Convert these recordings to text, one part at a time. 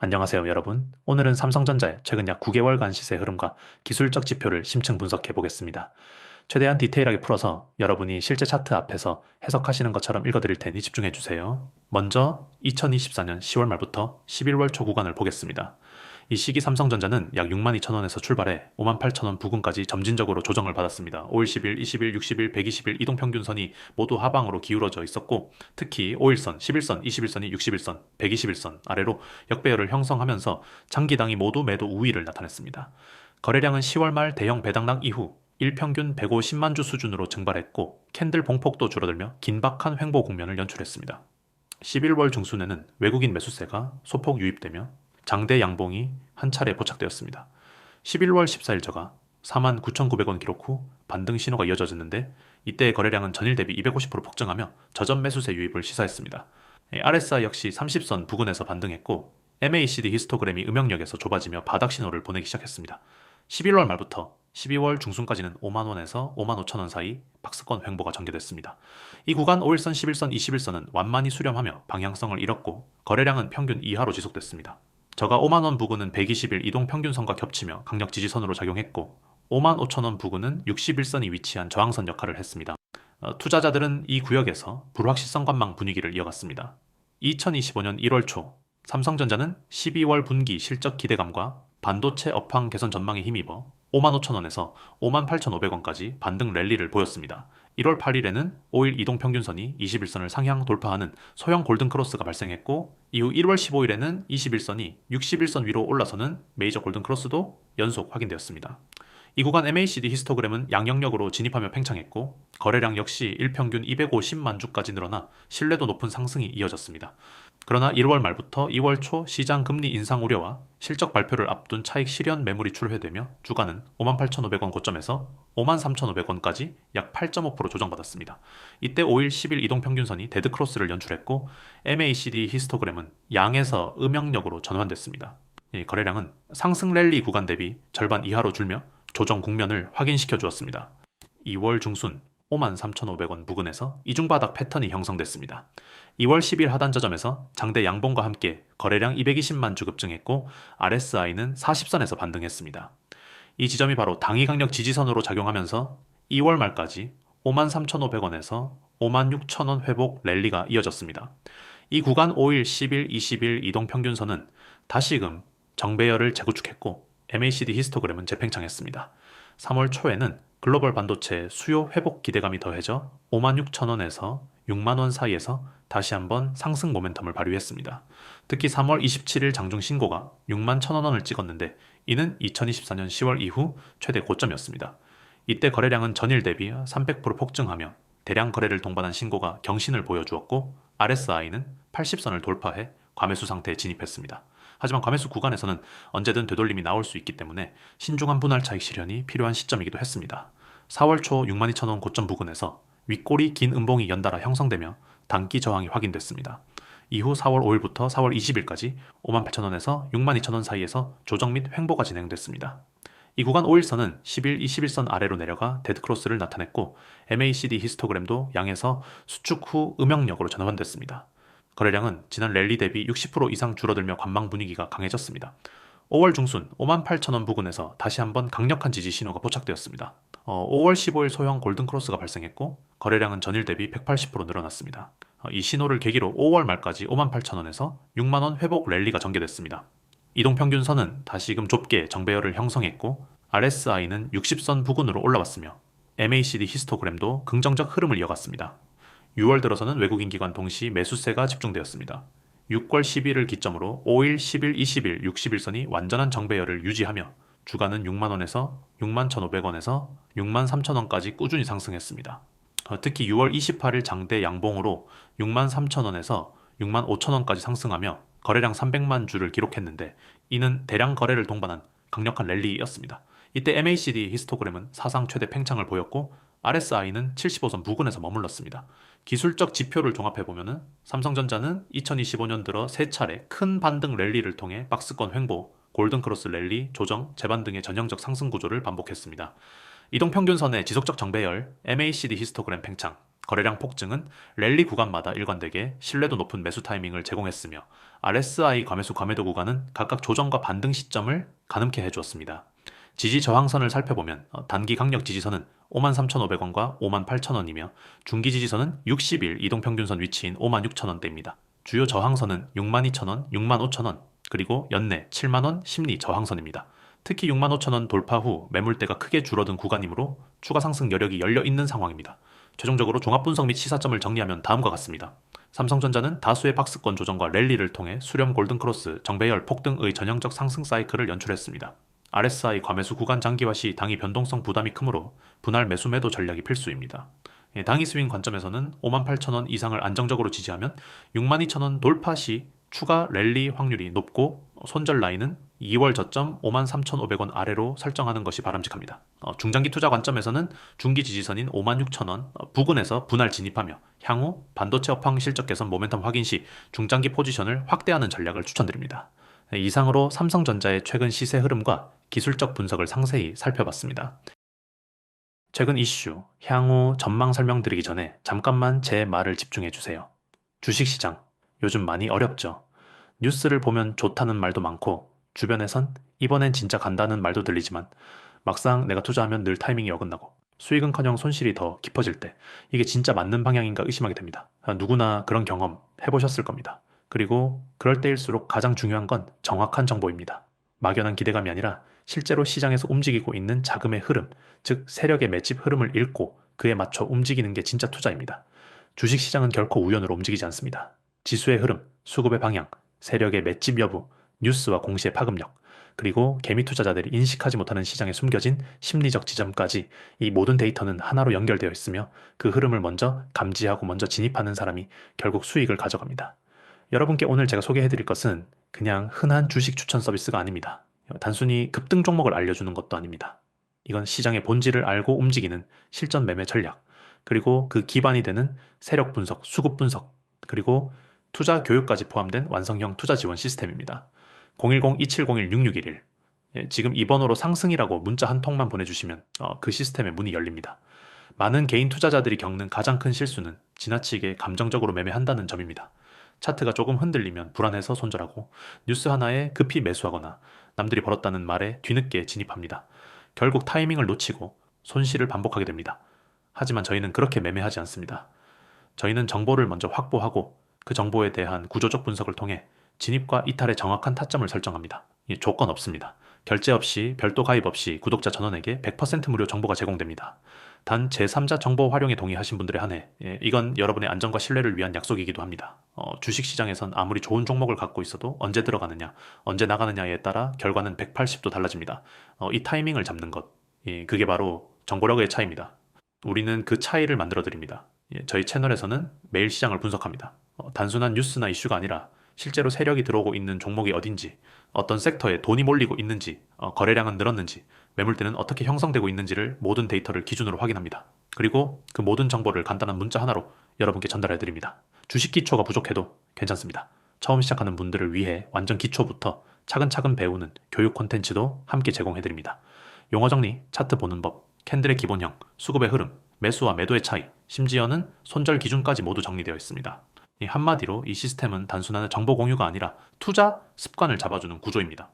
안녕하세요, 여러분. 오늘은 삼성전자의 최근 약 9개월간 시세 흐름과 기술적 지표를 심층 분석해 보겠습니다. 최대한 디테일하게 풀어서 여러분이 실제 차트 앞에서 해석하시는 것처럼 읽어드릴 테니 집중해 주세요. 먼저 2024년 10월 말부터 11월 초 구간을 보겠습니다. 이 시기 삼성전자는 약 62,000원에서 출발해 58,000원 부근까지 점진적으로 조정을 받았습니다. 5일, 10일, 20일, 60일, 120일 이동평균선이 모두 하방으로 기울어져 있었고 특히 5일선, 11선, 21선이 60일선, 120일선 아래로 역배열을 형성하면서 장기당이 모두 매도 우위를 나타냈습니다. 거래량은 10월 말 대형 배당락 이후 일평균 150만 주 수준으로 증발했고 캔들 봉폭도 줄어들며 긴박한 횡보 국면을 연출했습니다. 11월 중순에는 외국인 매수세가 소폭 유입되며 장대 양봉이 한 차례 포착되었습니다. 11월 14일 저가 49,900원 기록 후 반등 신호가 이어졌는데 이때의 거래량은 전일 대비 250% 폭증하며 저점 매수세 유입을 시사했습니다. RSI 역시 30선 부근에서 반등했고 MACD 히스토그램이 음영역에서 좁아지며 바닥 신호를 보내기 시작했습니다. 11월 말부터 12월 중순까지는 5만원에서 5만 5천원 사이 박스권 횡보가 전개됐습니다. 이 구간 5일선, 11선, 21선은 완만히 수렴하며 방향성을 잃었고 거래량은 평균 이하로 지속됐습니다. 저가 5만원 부근은 120일 이동평균선과 겹치며 강력 지지선으로 작용했고 5만 5천원 부근은 61선이 위치한 저항선 역할을 했습니다. 투자자들은 이 구역에서 불확실성 관망 분위기를 이어갔습니다. 2025년 1월 초 삼성전자는 12월 분기 실적 기대감과 반도체 업황 개선 전망에 힘입어 5만 5천원에서 5만 8,500원까지 반등 랠리를 보였습니다. 1월 8일에는 5일 이동평균선이 21선을 상향 돌파하는 소형 골든크로스가 발생했고 이후 1월 15일에는 21선이 61선 위로 올라서는 메이저 골든크로스도 연속 확인되었습니다. 이 구간 MACD 히스토그램은 양영역으로 진입하며 팽창했고 거래량 역시 일평균 250만 주까지 늘어나 신뢰도 높은 상승이 이어졌습니다. 그러나 1월 말부터 2월 초 시장 금리 인상 우려와 실적 발표를 앞둔 차익 실현 매물이 출회되며 주가는 58,500원 고점에서 53,500원까지 약 8.5% 조정받았습니다. 이때 5일 10일 이동평균선이 데드크로스를 연출했고 MACD 히스토그램은 양에서 음영역으로 전환됐습니다. 거래량은 상승 랠리 구간 대비 절반 이하로 줄며 조정 국면을 확인시켜 주었습니다. 2월 중순 53,500원 부근에서 이중바닥 패턴이 형성됐습니다. 2월 10일 하단 저점에서 장대 양봉과 함께 거래량 220만 주 급증했고 RSI는 40선에서 반등했습니다. 이 지점이 바로 당위 강력 지지선으로 작용하면서 2월 말까지 53,500원에서 56,000원 회복 랠리가 이어졌습니다. 이 구간 5일, 10일, 20일 이동평균선은 다시금 정배열을 재구축했고 MACD 히스토그램은 재팽창했습니다. 3월 초에는 글로벌 반도체 수요 회복 기대감이 더해져 56,000원에서 6만원 사이에서 다시 한번 상승 모멘텀을 발휘했습니다. 특히 3월 27일 장중 신고가 6만 1,000원을 찍었는데 이는 2024년 10월 이후 최대 고점이었습니다. 이때 거래량은 전일 대비 300% 폭증하며 대량 거래를 동반한 신고가 경신을 보여주었고 RSI는 80선을 돌파해 과매수 상태에 진입했습니다. 하지만 과매수 구간에서는 언제든 되돌림이 나올 수 있기 때문에 신중한 분할 차익 실현이 필요한 시점이기도 했습니다. 4월 초 62,000원 고점 부근에서 윗골이 긴 음봉이 연달아 형성되며 단기 저항이 확인됐습니다. 이후 4월 5일부터 4월 20일까지 58,000원에서 62,000원 사이에서 조정 및 횡보가 진행됐습니다. 이 구간 5일선은 10일, 21선 아래로 내려가 데드크로스를 나타냈고 MACD 히스토그램도 양에서 수축 후 음영역으로 전환됐습니다. 거래량은 지난 랠리 대비 60% 이상 줄어들며 관망 분위기가 강해졌습니다. 5월 중순 58,000원 부근에서 다시 한번 강력한 지지 신호가 포착되었습니다. 5월 15일 소형 골든크로스가 발생했고 거래량은 전일 대비 180% 늘어났습니다. 이 신호를 계기로 5월 말까지 58,000원에서 6만원 회복 랠리가 전개됐습니다. 이동평균선은 다시금 좁게 정배열을 형성했고 RSI는 60선 부근으로 올라왔으며 MACD 히스토그램도 긍정적 흐름을 이어갔습니다. 6월 들어서는 외국인 기관 동시 매수세가 집중되었습니다. 6월 10일을 기점으로 5일, 10일, 20일, 60일선이 완전한 정배열을 유지하며 주가는 6만원에서 6만 1,500원에서 6만 3천원까지 꾸준히 상승했습니다. 특히 6월 28일 장대 양봉으로 6만 3천원에서 6만 5천원까지 상승하며 거래량 300만 주를 기록했는데 이는 대량 거래를 동반한 강력한 랠리였습니다. 이때 MACD 히스토그램은 사상 최대 팽창을 보였고 RSI는 75선 부근에서 머물렀습니다. 기술적 지표를 종합해보면 삼성전자는 2025년 들어 3차례 큰 반등 랠리를 통해 박스권 횡보, 골든크로스 랠리, 조정, 재반등의 전형적 상승 구조를 반복했습니다. 이동평균선의 지속적 정배열, MACD 히스토그램 팽창, 거래량 폭증은 랠리 구간마다 일관되게 신뢰도 높은 매수 타이밍을 제공했으며 RSI 과매수 과매도 구간은 각각 조정과 반등 시점을 가늠케 해주었습니다. 지지 저항선을 살펴보면 단기 강력 지지선은 53,500원과 58,000원이며 중기 지지선은 60일 이동평균선 위치인 56,000원대입니다. 주요 저항선은 62,000원, 65,000원, 그리고 연내 70,000원 심리 저항선입니다. 특히 65,000원 돌파 후 매물대가 크게 줄어든 구간이므로 추가 상승 여력이 열려 있는 상황입니다. 최종적으로 종합분석 및 시사점을 정리하면 다음과 같습니다. 삼성전자는 다수의 박스권 조정과 랠리를 통해 수렴 골든크로스, 정배열 폭등의 전형적 상승 사이클을 연출했습니다. RSI 과매수 구간 장기화 시 당이 변동성 부담이 크므로 분할 매수 매도 전략이 필수입니다. 당이 스윙 관점에서는 58,000원 이상을 안정적으로 지지하면 62,000원 돌파 시 추가 랠리 확률이 높고 손절 라인은 2월 저점 53,500원 아래로 설정하는 것이 바람직합니다. 중장기 투자 관점에서는 중기 지지선인 56,000원 부근에서 분할 진입하며 향후 반도체 업황 실적 개선 모멘텀 확인 시 중장기 포지션을 확대하는 전략을 추천드립니다. 이상으로 삼성전자의 최근 시세 흐름과 기술적 분석을 상세히 살펴봤습니다. 최근 이슈, 향후 전망 설명드리기 전에 잠깐만 제 말을 집중해 주세요. 주식시장, 요즘 많이 어렵죠. 뉴스를 보면 좋다는 말도 많고 주변에선 이번엔 진짜 간다는 말도 들리지만 막상 내가 투자하면 늘 타이밍이 어긋나고 수익은커녕 손실이 더 깊어질 때 이게 진짜 맞는 방향인가 의심하게 됩니다. 누구나 그런 경험 해보셨을 겁니다. 그리고 그럴 때일수록 가장 중요한 건 정확한 정보입니다. 막연한 기대감이 아니라 실제로 시장에서 움직이고 있는 자금의 흐름, 즉 세력의 매집 흐름을 읽고 그에 맞춰 움직이는 게 진짜 투자입니다. 주식시장은 결코 우연으로 움직이지 않습니다. 지수의 흐름, 수급의 방향, 세력의 맷집 여부, 뉴스와 공시의 파급력, 그리고 개미 투자자들이 인식하지 못하는 시장에 숨겨진 심리적 지점까지 이 모든 데이터는 하나로 연결되어 있으며 그 흐름을 먼저 감지하고 먼저 진입하는 사람이 결국 수익을 가져갑니다. 여러분께 오늘 제가 소개해드릴 것은 그냥 흔한 주식 추천 서비스가 아닙니다. 단순히 급등 종목을 알려주는 것도 아닙니다. 이건 시장의 본질을 알고 움직이는 실전 매매 전략, 그리고 그 기반이 되는 세력 분석, 수급 분석, 그리고 투자 교육까지 포함된 완성형 투자 지원 시스템입니다. 010-2701-6611 지금 이 번호로 상승이라고 문자 한 통만 보내주시면 그 시스템의 문이 열립니다. 많은 개인 투자자들이 겪는 가장 큰 실수는 지나치게 감정적으로 매매한다는 점입니다. 차트가 조금 흔들리면 불안해서 손절하고 뉴스 하나에 급히 매수하거나 남들이 벌었다는 말에 뒤늦게 진입합니다. 결국 타이밍을 놓치고 손실을 반복하게 됩니다. 하지만 저희는 그렇게 매매하지 않습니다. 저희는 정보를 먼저 확보하고 그 정보에 대한 구조적 분석을 통해 진입과 이탈의 정확한 타점을 설정합니다. 조건 없습니다. 결제 없이 별도 가입 없이 구독자 전원에게 100% 무료 정보가 제공됩니다. 단 제3자 정보 활용에 동의하신 분들에 한해 이건 여러분의 안전과 신뢰를 위한 약속이기도 합니다. 주식시장에선 아무리 좋은 종목을 갖고 있어도 언제 들어가느냐, 언제 나가느냐에 따라 결과는 180도 달라집니다. 이 타이밍을 잡는 것, 그게 바로 정보력의 차이입니다. 우리는 그 차이를 만들어 드립니다. 저희 채널에서는 매일 시장을 분석합니다. 단순한 뉴스나 이슈가 아니라 실제로 세력이 들어오고 있는 종목이 어딘지, 어떤 섹터에 돈이 몰리고 있는지, 거래량은 늘었는지, 매물대는 어떻게 형성되고 있는지를 모든 데이터를 기준으로 확인합니다. 그리고 그 모든 정보를 간단한 문자 하나로 여러분께 전달해 드립니다. 주식 기초가 부족해도 괜찮습니다. 처음 시작하는 분들을 위해 완전 기초부터 차근차근 배우는 교육 콘텐츠도 함께 제공해 드립니다. 용어 정리, 차트 보는 법, 캔들의 기본형, 수급의 흐름, 매수와 매도의 차이, 심지어는 손절 기준까지 모두 정리되어 있습니다. 한마디로 이 시스템은 단순한 정보 공유가 아니라 투자 습관을 잡아주는 구조입니다.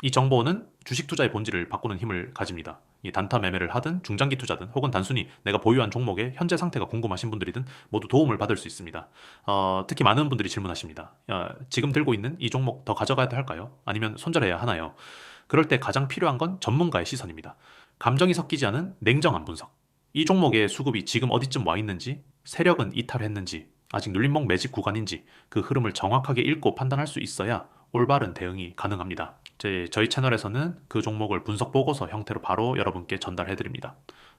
이 정보는 주식 투자의 본질을 바꾸는 힘을 가집니다. 단타 매매를 하든 중장기 투자든 혹은 단순히 내가 보유한 종목의 현재 상태가 궁금하신 분들이든 모두 도움을 받을 수 있습니다. 특히 많은 분들이 질문하십니다. 지금 들고 있는 이 종목 더 가져가야 할까요? 아니면 손절해야 하나요? 그럴 때 가장 필요한 건 전문가의 시선입니다. 감정이 섞이지 않은 냉정한 분석. 이 종목의 수급이 지금 어디쯤 와 있는지, 세력은 이탈했는지, 아직 눌림목 매집 구간인지 그 흐름을 정확하게 읽고 판단할 수 있어야 올바른 대응이 가능합니다. 저희 채널에서는 그 종목을 분석 보고서 형태로 바로 여러분께 전달해드립니다.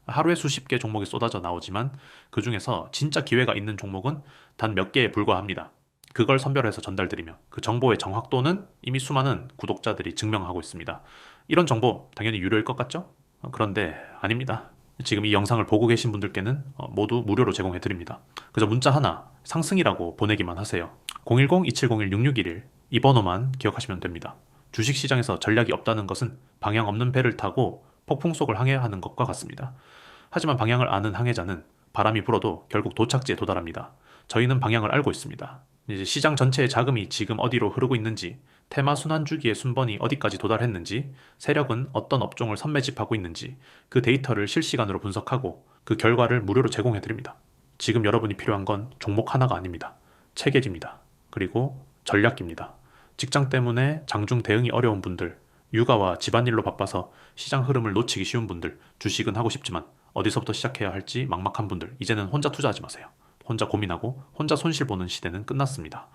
하루에 수십 개 종목이 쏟아져 나오지만 그 중에서 진짜 기회가 있는 종목은 단 몇 개에 불과합니다. 그걸 선별해서 전달드리며 그 정보의 정확도는 이미 수많은 구독자들이 증명하고 있습니다. 이런 정보 당연히 유료일 것 같죠? 그런데 아닙니다. 지금 이 영상을 보고 계신 분들께는 모두 무료로 제공해 드립니다. 그저 문자 하나 상승이라고 보내기만 하세요. 010-2701-6611 이 번호만 기억하시면 됩니다. 주식시장에서 전략이 없다는 것은 방향 없는 배를 타고 폭풍 속을 항해하는 것과 같습니다. 하지만 방향을 아는 항해자는 바람이 불어도 결국 도착지에 도달합니다. 저희는 방향을 알고 있습니다. 이제 시장 전체의 자금이 지금 어디로 흐르고 있는지, 테마 순환주기의 순번이 어디까지 도달했는지, 세력은 어떤 업종을 선매집하고 있는지 그 데이터를 실시간으로 분석하고 그 결과를 무료로 제공해드립니다. 지금 여러분이 필요한 건 종목 하나가 아닙니다. 체계입니다. 그리고 전략입니다. 직장 때문에 장중 대응이 어려운 분들, 육아와 집안일로 바빠서 시장 흐름을 놓치기 쉬운 분들, 주식은 하고 싶지만 어디서부터 시작해야 할지 막막한 분들, 이제는 혼자 투자하지 마세요. 혼자 고민하고 혼자 손실 보는 시대는 끝났습니다.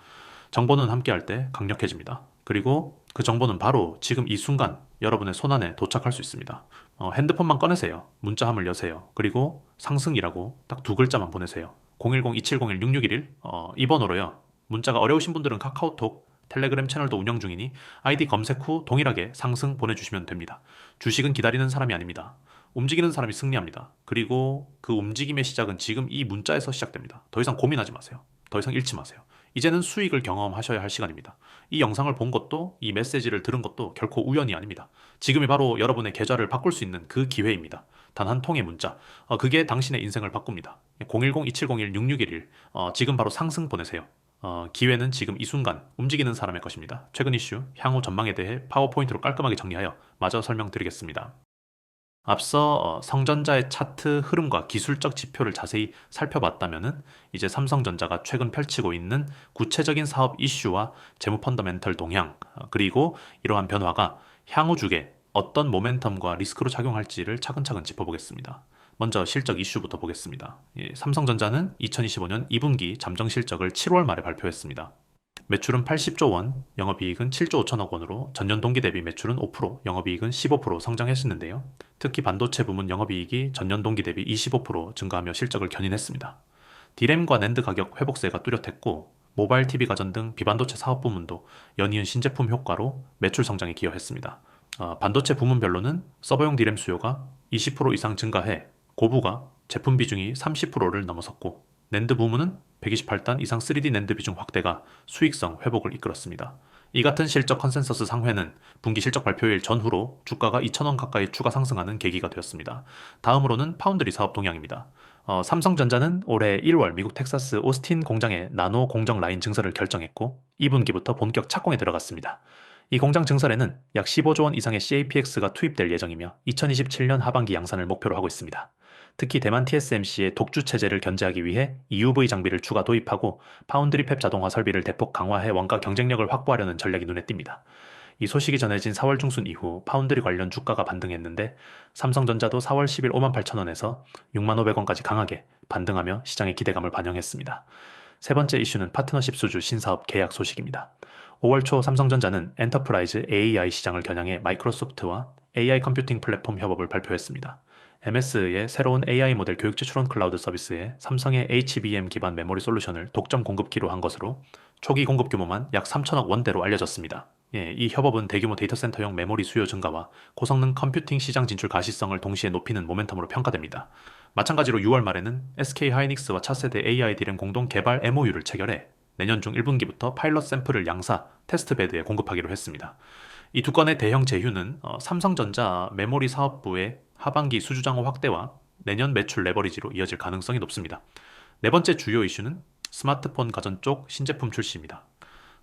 정보는 함께할 때 강력해집니다. 그리고 그 정보는 바로 지금 이 순간 여러분의 손안에 도착할 수 있습니다. 핸드폰만 꺼내세요. 문자함을 여세요. 그리고 상승이라고 딱 두 글자만 보내세요. 010-2701-6611 이 번호로요. 문자가 어려우신 분들은 카카오톡, 텔레그램 채널도 운영 중이니 아이디 검색 후 동일하게 상승 보내주시면 됩니다. 주식은 기다리는 사람이 아닙니다. 움직이는 사람이 승리합니다. 그리고 그 움직임의 시작은 지금 이 문자에서 시작됩니다. 더 이상 고민하지 마세요. 더 이상 잃지 마세요. 이제는 수익을 경험하셔야 할 시간입니다. 이 영상을 본 것도, 이 메시지를 들은 것도 결코 우연이 아닙니다. 지금이 바로 여러분의 계좌를 바꿀 수 있는 그 기회입니다. 단 한 통의 문자. 그게 당신의 인생을 바꿉니다. 010-2701-6611 지금 바로 상승 보내세요. 기회는 지금 이 순간 움직이는 사람의 것입니다. 최근 이슈, 향후 전망에 대해 파워포인트로 깔끔하게 정리하여 마저 설명드리겠습니다. 앞서 성전자의 차트 흐름과 기술적 지표를 자세히 살펴봤다면은 이제 삼성전자가 최근 펼치고 있는 구체적인 사업 이슈와 재무 펀더멘털 동향, 그리고 이러한 변화가 향후 주에 어떤 모멘텀과 리스크로 작용할지를 차근차근 짚어보겠습니다. 먼저 실적 이슈부터 보겠습니다. 삼성전자는 2025년 2분기 잠정 실적을 7월 말에 발표했습니다. 매출은 80조 원, 영업이익은 7조 5천억 원으로 전년 동기 대비 매출은 5%, 영업이익은 15% 성장했었는데요. 특히 반도체 부문 영업이익이 전년 동기 대비 25% 증가하며 실적을 견인했습니다. D램과 낸드 가격 회복세가 뚜렷했고 모바일 TV 가전 등 비반도체 사업 부문도 연이은 신제품 효과로 매출 성장에 기여했습니다. 반도체 부문별로는 서버용 D램 수요가 20% 이상 증가해 고부가 제품 비중이 30%를 넘어섰고 낸드 부문은 128단 이상 3D 낸드 비중 확대가 수익성 회복을 이끌었습니다. 이 같은 실적 컨센서스 상회는 분기 실적 발표일 전후로 주가가 2,000원 가까이 추가 상승하는 계기가 되었습니다. 다음으로는 파운드리 사업 동향입니다. 삼성전자는 올해 1월 미국 텍사스 오스틴 공장의 나노 공정 라인 증설을 결정했고 2분기부터 본격 착공에 들어갔습니다. 이 공장 증설에는 약 15조 원 이상의 CAPX가 투입될 예정이며 2027년 하반기 양산을 목표로 하고 있습니다. 특히 대만 TSMC의 독주 체제를 견제하기 위해 EUV 장비를 추가 도입하고 파운드리 팹 자동화 설비를 대폭 강화해 원가 경쟁력을 확보하려는 전략이 눈에 띕니다. 이 소식이 전해진 4월 중순 이후 파운드리 관련 주가가 반등했는데 삼성전자도 4월 10일 58,000원에서 65,500원까지 강하게 반등하며 시장의 기대감을 반영했습니다. 세 번째 이슈는 파트너십 수주 신사업 계약 소식입니다. 5월 초 삼성전자는 엔터프라이즈 AI 시장을 겨냥해 마이크로소프트와 AI 컴퓨팅 플랫폼 협업을 발표했습니다. MS의 새로운 AI 모델 교육지 추론 클라우드 서비스에 삼성의 HBM 기반 메모리 솔루션을 독점 공급기로 한 것으로 초기 공급 규모만 약 3천억 원대로 알려졌습니다. 이 협업은 대규모 데이터 센터용 메모리 수요 증가와 고성능 컴퓨팅 시장 진출 가시성을 동시에 높이는 모멘텀으로 평가됩니다. 마찬가지로 6월 말에는 SK하이닉스와 차세대 AI D램 공동 개발 MOU를 체결해 내년 중 1분기부터 파일럿 샘플을 양사, 테스트베드에 공급하기로 했습니다. 이 두 건의 대형 제휴는 삼성전자 메모리 사업부의 하반기 수주장호 확대와 내년 매출 레버리지로 이어질 가능성이 높습니다. 네 번째 주요 이슈는 스마트폰 가전 쪽 신제품 출시입니다.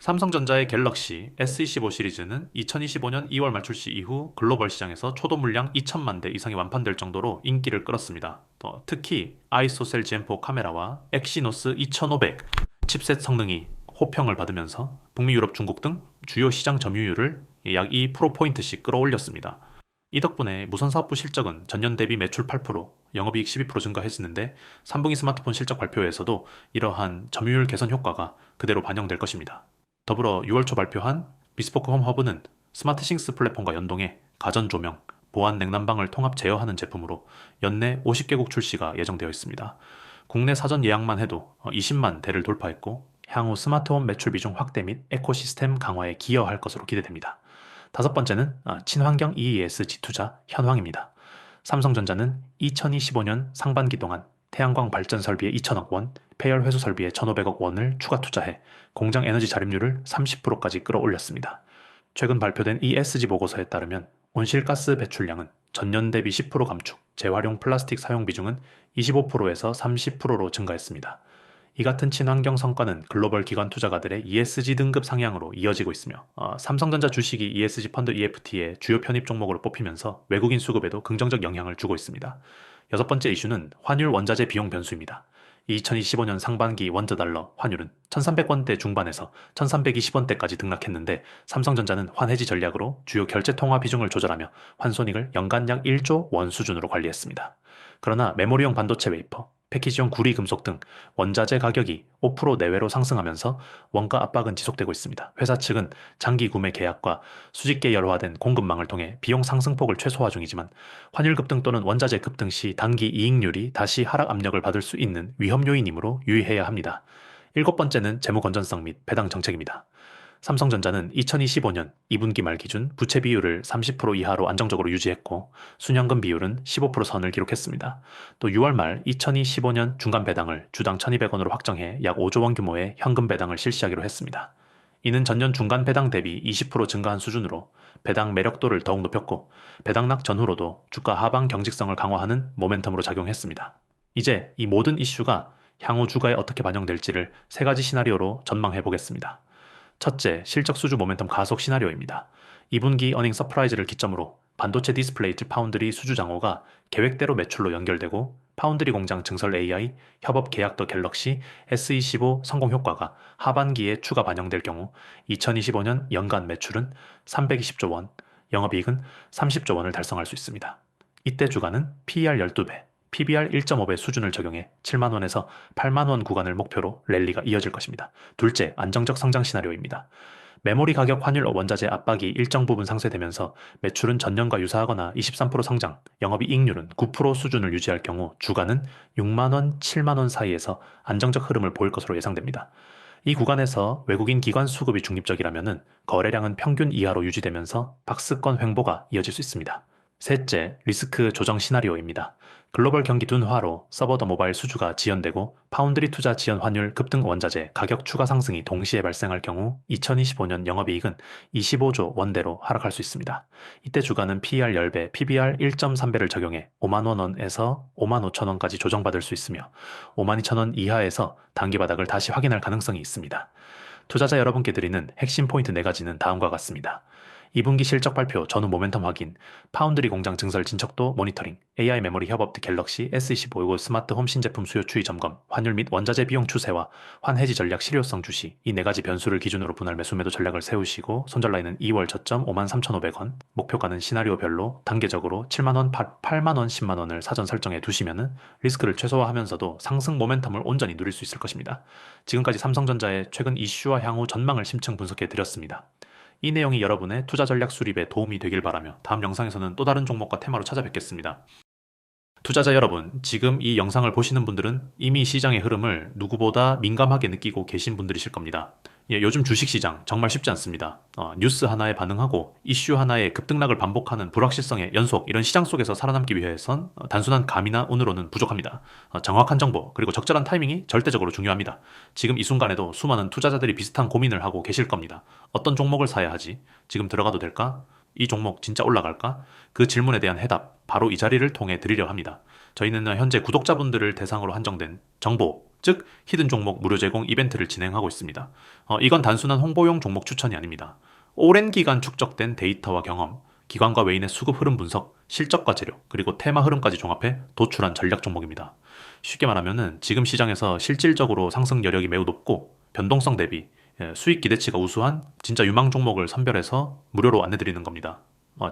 삼성전자의 갤럭시 S25 시리즈는 2025년 2월 말 출시 이후 글로벌 시장에서 초도 물량 2천만 대 이상이 완판될 정도로 인기를 끌었습니다. 특히 아이소셀 Gen4 카메라와 엑시노스 2500 칩셋 성능이 호평을 받으면서 북미, 유럽, 중국 등 주요 시장 점유율을 약 2%포인트씩 끌어올렸습니다. 이 덕분에 무선사업부 실적은 전년 대비 매출 8%, 영업이익 12% 증가했었는데 3분기 스마트폰 실적 발표에서도 이러한 점유율 개선 효과가 그대로 반영될 것입니다. 더불어 6월 초 발표한 비스포크 홈 허브는 스마트싱스 플랫폼과 연동해 가전 조명, 보안 냉난방을 통합 제어하는 제품으로 연내 50개국 출시가 예정되어 있습니다. 국내 사전 예약만 해도 20만 대를 돌파했고 향후 스마트홈 매출 비중 확대 및 에코시스템 강화에 기여할 것으로 기대됩니다. 다섯 번째는 친환경 EESG 투자 현황입니다. 삼성전자는 2025년 상반기 동안 태양광 발전 설비에 2천억 원, 폐열 회수 설비에 1,500억 원을 추가 투자해 공장 에너지 자립률을 30%까지 끌어올렸습니다. 최근 발표된 ESG 보고서에 따르면 온실가스 배출량은 전년 대비 10% 감축, 재활용 플라스틱 사용 비중은 25%에서 30%로 증가했습니다. 이 같은 친환경 성과는 글로벌 기관 투자가들의 ESG 등급 상향으로 이어지고 있으며 삼성전자 주식이 ESG 펀드 EFT의 주요 편입 종목으로 뽑히면서 외국인 수급에도 긍정적 영향을 주고 있습니다. 여섯 번째 이슈는 환율 원자재 비용 변수입니다. 2025년 상반기 원자달러 환율은 1300원대 중반에서 1320원대까지 등락했는데 삼성전자는 환해지 전략으로 주요 결제 통화 비중을 조절하며 환손익을 연간 약 1조 원 수준으로 관리했습니다. 그러나 메모리용 반도체 웨이퍼, 패키지용 구리 금속 등 원자재 가격이 5% 내외로 상승하면서 원가 압박은 지속되고 있습니다. 회사 측은 장기 구매 계약과 수직 계열화된 공급망을 통해 비용 상승폭을 최소화 중이지만 환율 급등 또는 원자재 급등 시 단기 이익률이 다시 하락 압력을 받을 수 있는 위험 요인이므로 유의해야 합니다. 일곱 번째는 재무 건전성 및 배당 정책입니다. 삼성전자는 2025년 2분기 말 기준 부채 비율을 30% 이하로 안정적으로 유지했고 순현금 비율은 15% 선을 기록했습니다. 또 6월 말 2025년 중간 배당을 주당 1,200원으로 확정해 약 5조 원 규모의 현금 배당을 실시하기로 했습니다. 이는 전년 중간 배당 대비 20% 증가한 수준으로 배당 매력도를 더욱 높였고 배당락 전후로도 주가 하방 경직성을 강화하는 모멘텀으로 작용했습니다. 이제 이 모든 이슈가 향후 주가에 어떻게 반영될지를 세 가지 시나리오로 전망해 보겠습니다. 첫째, 실적 수주 모멘텀 가속 시나리오입니다. 2분기 어닝 서프라이즈를 기점으로 반도체 디스플레이 파운드리 수주 장호가 계획대로 매출로 연결되고 파운드리 공장 증설 AI, 협업 계약도 갤럭시, S25 성공 효과가 하반기에 추가 반영될 경우 2025년 연간 매출은 320조 원, 영업이익은 30조 원을 달성할 수 있습니다. 이때 주가는 PER 12배, PBR 1.5배 수준을 적용해 7만원에서 8만원 구간을 목표로 랠리가 이어질 것입니다. 둘째, 안정적 성장 시나리오입니다. 메모리 가격 환율 원자재 압박이 일정 부분 상쇄되면서 매출은 전년과 유사하거나 23% 성장, 영업이익률은 9% 수준을 유지할 경우 주가는 6만원, 7만원 사이에서 안정적 흐름을 보일 것으로 예상됩니다. 이 구간에서 외국인 기관 수급이 중립적이라면 거래량은 평균 이하로 유지되면서 박스권 횡보가 이어질 수 있습니다. 셋째, 리스크 조정 시나리오입니다. 글로벌 경기 둔화로 서버 더 모바일 수주가 지연되고 파운드리 투자 지연 환율 급등 원자재 가격 추가 상승이 동시에 발생할 경우 2025년 영업이익은 25조 원대로 하락할 수 있습니다. 이때 주가는 PER 10배, PBR 1.3배를 적용해 5만원에서 5만 5천원까지 조정받을 수 있으며 5만 2천원 이하에서 단기 바닥을 다시 확인할 가능성이 있습니다. 투자자 여러분께 드리는 핵심 포인트 4가지는 다음과 같습니다. 2분기 실적 발표 전후 모멘텀 확인, 파운드리 공장 증설 진척도 모니터링, AI 메모리 협업 갤럭시, S25 스마트 홈 신제품 수요 추이 점검, 환율 및 원자재 비용 추세와 환해지 전략 실효성 주시, 이 4가지 변수를 기준으로 분할 매수 매도 전략을 세우시고 손절라인은 2월 저점 53,500원, 목표가는 시나리오별로 단계적으로 7만원, 8만원, 10만원을 사전 설정해 두시면 리스크를 최소화하면서도 상승 모멘텀을 온전히 누릴 수 있을 것입니다. 지금까지 삼성전자의 최근 이슈와 향후 전망을 심층 분석해 드렸습니다. 이 내용이 여러분의 투자 전략 수립에 도움이 되길 바라며 다음 영상에서는 또 다른 종목과 테마로 찾아뵙겠습니다. 투자자 여러분, 지금 이 영상을 보시는 분들은 이미 시장의 흐름을 누구보다 민감하게 느끼고 계신 분들이실 겁니다. 요즘 주식시장 정말 쉽지 않습니다. 뉴스 하나에 반응하고 이슈 하나에 급등락을 반복하는 불확실성의 연속, 이런 시장 속에서 살아남기 위해선 단순한 감이나 운으로는 부족합니다. 정확한 정보 그리고 적절한 타이밍이 절대적으로 중요합니다. 지금 이 순간에도 수많은 투자자들이 비슷한 고민을 하고 계실 겁니다. 어떤 종목을 사야 하지? 지금 들어가도 될까? 이 종목 진짜 올라갈까? 그 질문에 대한 해답 바로 이 자리를 통해 드리려 합니다. 저희는 현재 구독자분들을 대상으로 한정된 정보, 즉 히든 종목 무료 제공 이벤트를 진행하고 있습니다. 이건 단순한 홍보용 종목 추천이 아닙니다. 오랜 기간 축적된 데이터와 경험, 기관과 외인의 수급 흐름 분석, 실적과 재료, 그리고 테마 흐름까지 종합해 도출한 전략 종목입니다. 쉽게 말하면 지금 시장에서 실질적으로 상승 여력이 매우 높고 변동성 대비 수익 기대치가 우수한 진짜 유망 종목을 선별해서 무료로 안내드리는 겁니다.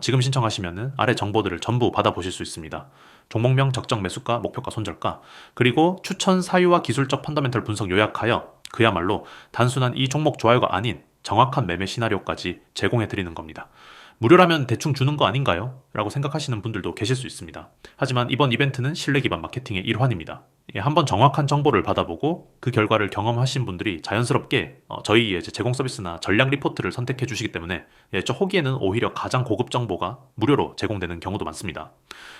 지금 신청하시면 아래 정보들을 전부 받아보실 수 있습니다. 종목명, 적정 매수가, 목표가, 손절가, 그리고 추천 사유와 기술적 펀더멘털 분석 요약하여 그야말로 단순한 이 종목 좋아요가 아닌 정확한 매매 시나리오까지 제공해드리는 겁니다. 무료라면 대충 주는 거 아닌가요? 라고 생각하시는 분들도 계실 수 있습니다. 하지만 이번 이벤트는 신뢰 기반 마케팅의 일환입니다. 한번 정확한 정보를 받아보고 그 결과를 경험하신 분들이 자연스럽게 저희의 제공 서비스나 전략 리포트를 선택해 주시기 때문에 저 호기에는 오히려 가장 고급 정보가 무료로 제공되는 경우도 많습니다.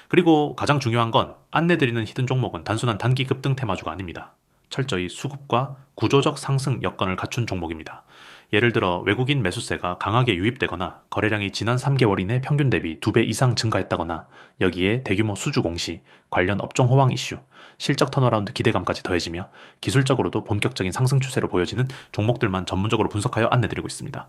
그리고 가장 중요한 건 안내드리는 히든 종목은 단순한 단기 급등 테마주가 아닙니다. 철저히 수급과 구조적 상승 여건을 갖춘 종목입니다. 예를 들어 외국인 매수세가 강하게 유입되거나 거래량이 지난 3개월 이내 평균 대비 2배 이상 증가했다거나 여기에 대규모 수주 공시, 관련 업종 호황 이슈, 실적 턴어라운드 기대감까지 더해지며 기술적으로도 본격적인 상승 추세로 보여지는 종목들만 전문적으로 분석하여 안내드리고 있습니다.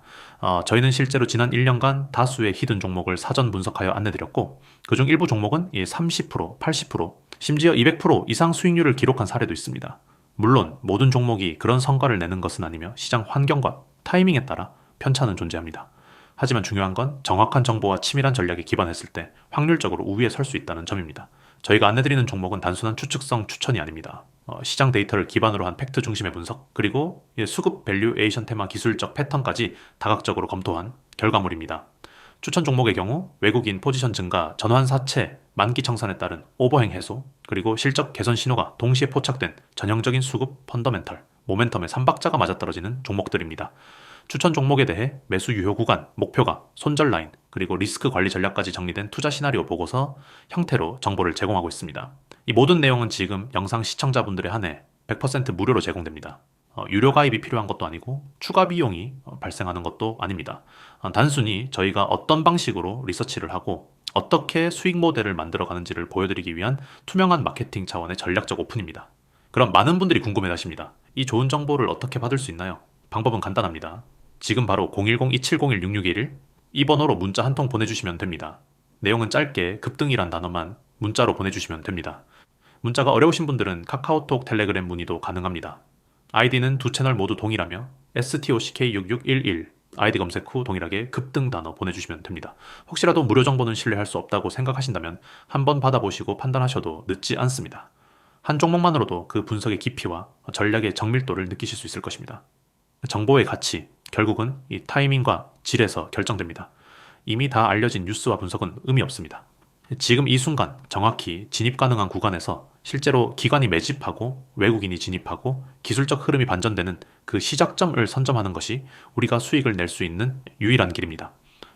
저희는 실제로 지난 1년간 다수의 히든 종목을 사전 분석하여 안내드렸고 그중 일부 종목은 30%, 80%, 심지어 200% 이상 수익률을 기록한 사례도 있습니다. 물론 모든 종목이 그런 성과를 내는 것은 아니며 시장 환경과 타이밍에 따라 편차는 존재합니다. 하지만 중요한 건 정확한 정보와 치밀한 전략에 기반했을 때 확률적으로 우위에 설 수 있다는 점입니다. 저희가 안내드리는 종목은 단순한 추측성 추천이 아닙니다. 시장 데이터를 기반으로 한 팩트 중심의 분석, 그리고 수급 밸류에이션 테마 기술적 패턴까지 다각적으로 검토한 결과물입니다. 추천 종목의 경우 외국인 포지션 증가, 전환 사채, 만기 청산에 따른 오버행 해소, 그리고 실적 개선 신호가 동시에 포착된 전형적인 수급 펀더멘털, 모멘텀의 3박자가 맞아떨어지는 종목들입니다. 추천 종목에 대해 매수 유효 구간, 목표가, 손절 라인, 그리고 리스크 관리 전략까지 정리된 투자 시나리오 보고서 형태로 정보를 제공하고 있습니다. 이 모든 내용은 지금 영상 시청자분들에 한해 100% 무료로 제공됩니다. 유료 가입이 필요한 것도 아니고 추가 비용이 발생하는 것도 아닙니다. 단순히 저희가 어떤 방식으로 리서치를 하고 어떻게 수익 모델을 만들어 가는지를 보여드리기 위한 투명한 마케팅 차원의 전략적 오픈입니다. 그럼 많은 분들이 궁금해 하십니다. 이 좋은 정보를 어떻게 받을 수 있나요? 방법은 간단합니다. 지금 바로 010-2701-6611 이 번호로 문자 한 통 보내주시면 됩니다. 내용은 짧게 급등이란 단어만 문자로 보내주시면 됩니다. 문자가 어려우신 분들은 카카오톡, 텔레그램 문의도 가능합니다. 아이디는 두 채널 모두 동일하며 STOCK6611 아이디 검색 후 동일하게 급등 단어 보내주시면 됩니다. 혹시라도 무료 정보는 신뢰할 수 없다고 생각하신다면 한번 받아보시고 판단하셔도 늦지 않습니다. 한 종목만으로도 그 분석의 깊이와 전략의 정밀도를 느끼실 수 있을 것입니다. 정보의 가치, 결국은 이 타이밍과 질에서 결정됩니다. 이미 다 알려진 뉴스와 분석은 의미 없습니다. 지금 이 순간 정확히 진입 가능한 구간에서 실제로 기관이 매집하고 외국인이 진입하고 기술적 흐름이 반전되는 그 시작점을 선점하는 것이 우리가 수익을 낼 수 있는 유일한 길입니다.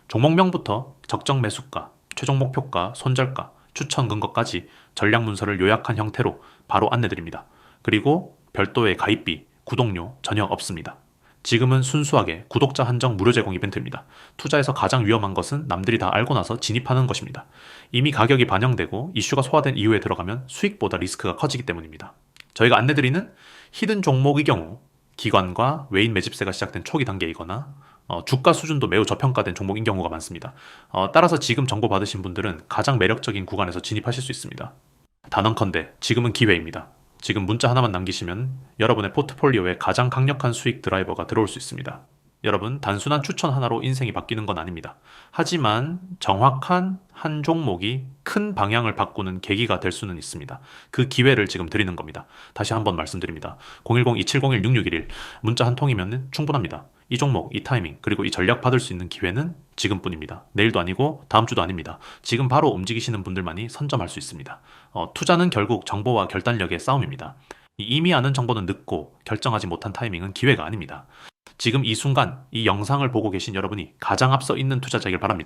종목명부터 적정 매수가, 최종 목표가, 손절가, 추천 근거까지 전략 문서를 요약한 형태로 바로 안내드립니다. 그리고 별도의 가입비, 구독료 전혀 없습니다. 지금은 순수하게 구독자 한정 무료 제공 이벤트입니다. 투자에서 가장 위험한 것은 남들이 다 알고 나서 진입하는 것입니다. 이미 가격이 반영되고 이슈가 소화된 이후에 들어가면 수익보다 리스크가 커지기 때문입니다. 저희가 안내드리는 히든 종목의 경우 기관과 외인 매집세가 시작된 초기 단계이거나 주가 수준도 매우 저평가된 종목인 경우가 많습니다. 따라서 지금 정보 받으신 분들은 가장 매력적인 구간에서 진입하실 수 있습니다. 단언컨대 지금은 기회입니다. 지금 문자 하나만 남기시면 여러분의 포트폴리오에 가장 강력한 수익 드라이버가 들어올 수 있습니다. 여러분, 단순한 추천 하나로 인생이 바뀌는 건 아닙니다. 하지만 정확한 한 종목이 큰 방향을 바꾸는 계기가 될 수는 있습니다. 그 기회를 지금 드리는 겁니다. 다시 한번 말씀드립니다. 010-2701-6611 문자 한 통이면 충분합니다. 이 종목, 이 타이밍, 그리고 이 전략 받을 수 있는 기회는 지금뿐입니다. 내일도 아니고 다음 주도 아닙니다. 지금 바로 움직이시는 분들만이 선점할 수 있습니다. 투자는 결국 정보와 결단력의 싸움입니다. 이미 아는 정보는 늦고 결정하지 못한 타이밍은 기회가 아닙니다. 지금 이 순간 이 영상을 보고 계신 여러분이 가장 앞서 있는 투자자이길 바랍니다.